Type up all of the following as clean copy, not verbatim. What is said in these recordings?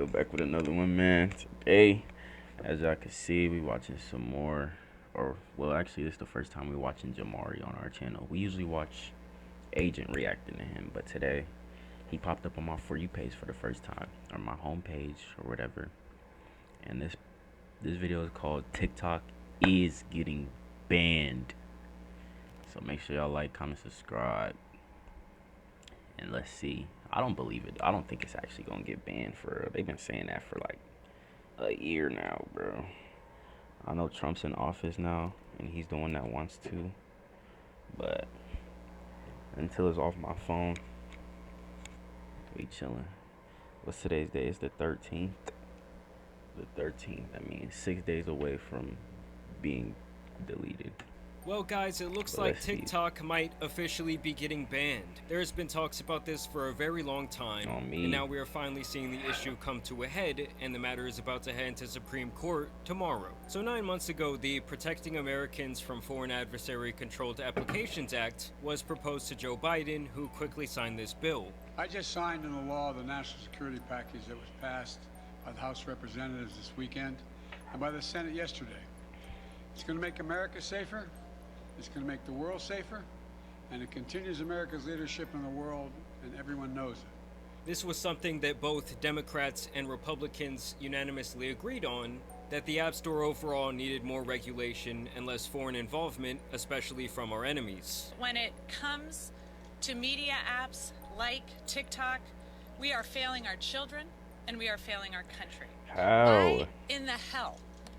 video back with another one, man. Today, as y'all can see, we watching some more, or well, actually, this is the first time we watching Jamari on our channel. We usually watch Agent reacting to him, but today he popped up on my For You page for the first time, or my home page, or whatever. And this video is called TikTok is getting banned. So make sure y'all like, comment, subscribe, and let's see. I don't believe it. I don't think it's actually gonna get banned for real. They've been saying that for like a year now, bro. I know Trump's in office now, and he's the one that wants to. But until it's off my phone, we chilling. What's today's day? It's the 13th. The 13th. I mean, 6 days away from being deleted. Well guys, it looks like TikTok might officially be getting banned. There's been talks about this for a very long time, and now we are finally seeing the issue come to a head, and the matter is about to head to Supreme Court tomorrow. So 9 months ago, the Protecting Americans from Foreign Adversary Controlled Applications Act was proposed to Joe Biden, who quickly signed this bill. I just signed into law the national security package that was passed by the House of Representatives this weekend and by the Senate yesterday. It's going to make America safer. It's going to make the world safer, and it continues America's leadership in the world, and everyone knows it. This was something that both Democrats and Republicans unanimously agreed on, that the App Store overall needed more regulation and less foreign involvement, especially from our enemies. When it comes to media apps like TikTok, we are failing our children, and we are failing our country. How? Why in the hell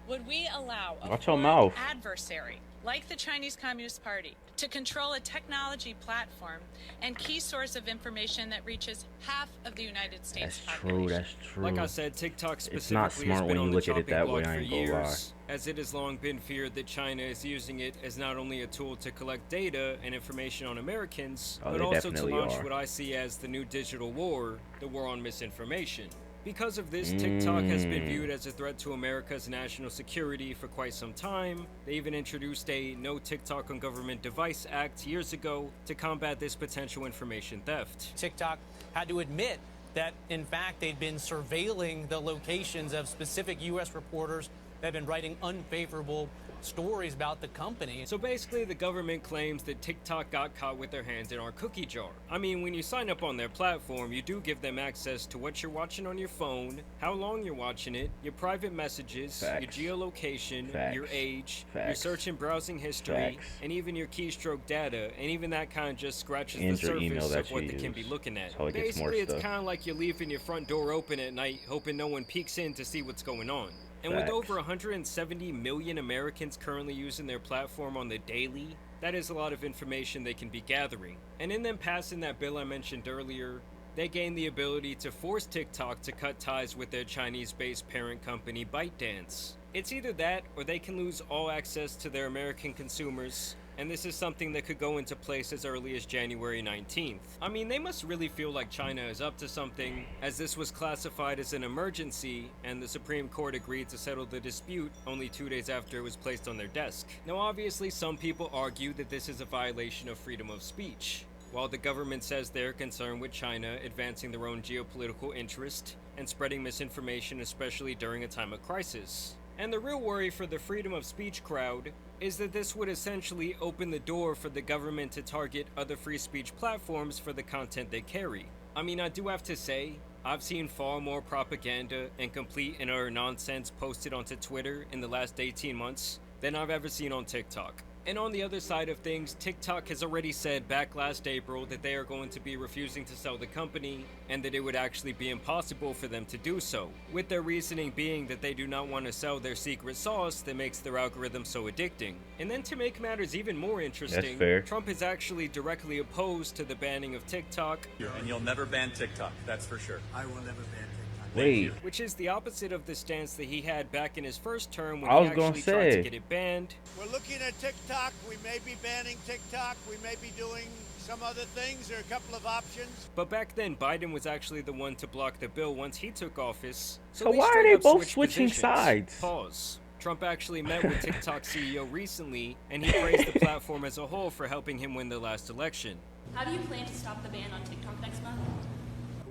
would we allow a foreign adversary like the Chinese Communist Party to control a technology platform and key source of information that reaches half of the United States population? That's true. Like I said, TikTok specifically it's not smart has been when on you the look at it chopping that block way, for I ain't gonna years, as it has long been feared that China is using it as not only a tool to collect data and information on Americans, but also to launch what I see as the new digital war, the war on misinformation. Because of this, TikTok has been viewed as a threat to America's national security for quite some time. They even introduced a No TikTok on Government Device Act years ago to combat this potential information theft. TikTok had to admit that, in fact, they'd been surveilling the locations of specific U.S. reporters that have been writing unfavorable stories about the company. So basically, the government claims that TikTok got caught with their hands in our cookie jar. I mean, when you sign up on their platform, you do give them access to what you're watching on your phone, how long you're watching it, your private messages, your geolocation, your age, your search and browsing history, and even your keystroke data, and even that kind of just scratches the surface of what they can be looking at. Basically, it's kind of like you're leaving your front door open at night, hoping no one peeks in to see what's going on. And with over 170 million Americans currently using their platform on the daily, that is a lot of information they can be gathering. And in them passing that bill I mentioned earlier, they gain the ability to force TikTok to cut ties with their Chinese-based parent company ByteDance. It's either that, or they can lose all access to their American consumers, and this is something that could go into place as early as January 19th. I mean, they must really feel like China is up to something, as this was classified as an emergency, and the Supreme Court agreed to settle the dispute only 2 days after it was placed on their desk. Now, obviously, some people argue that this is a violation of freedom of speech, while the government says they're concerned with China advancing their own geopolitical interest and spreading misinformation, especially during a time of crisis. And the real worry for the freedom of speech crowd is that this would essentially open the door for the government to target other free speech platforms for the content they carry. I mean, I do have to say, I've seen far more propaganda and complete and utter nonsense posted onto Twitter in the last 18 months than I've ever seen on TikTok. And on the other side of things, TikTok has already said back last April that they are going to be refusing to sell the company, and that it would actually be impossible for them to do so, with their reasoning being that they do not want to sell their secret sauce that makes their algorithm so addicting. And then to make matters even more interesting, Trump is actually directly opposed to the banning of TikTok. And you'll never ban TikTok, that's for sure. I will never ban TikTok. Which is the opposite of the stance that he had back in his first term when he actually tried to get it banned. We're looking at TikTok. We may be banning TikTok. We may be doing some other things. There are a couple of options. But back then, Biden was actually the one to block the bill once he took office. So why are they both switching sides? Pause. Trump actually met with TikTok CEO recently, and he praised the platform as a whole for helping him win the last election. How do you plan to stop the ban on TikTok next month?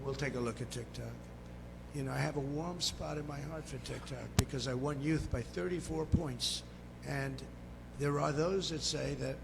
We'll take a look at TikTok. You know, I have a warm spot in my heart for TikTok because I won youth by 34 points. And there are those that say that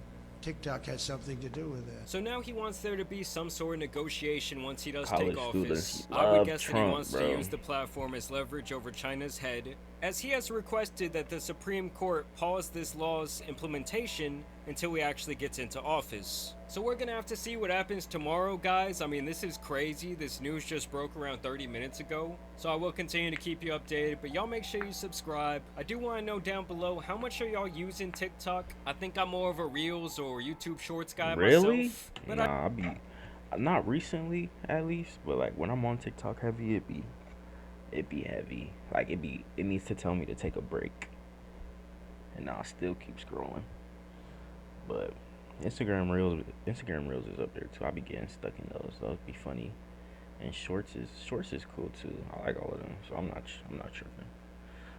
TikTok has something to do with that. So now he wants there to be some sort of negotiation once he does College take students office. I would love guess that Trump, he wants bro. to use the platform as leverage over China's head, as he has requested that the Supreme Court pause this law's implementation until he actually gets into office. So we're gonna have to see what happens tomorrow, guys. I mean, this is crazy. This news just broke around 30 minutes ago. So I will continue to keep you updated, but y'all make sure you subscribe. I do want to know down below, how much are y'all using TikTok? I think I'm more of a Reels or YouTube Shorts guy myself. But nah, I be not recently at least, but like when I'm on TikTok heavy, it be heavy. Like it needs to tell me to take a break, and I still keep scrolling. But Instagram Reels is up there too. I be getting stuck in those. Those be funny, and Shorts is cool too. I like all of them, so I'm not tripping.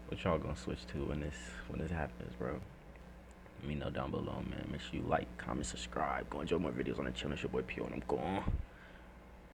What y'all gonna switch to when this happens, bro? Let me know down below, man. Make sure you like, comment, subscribe. Go enjoy more videos on the channel. It's your boy P.O. and I'm gone.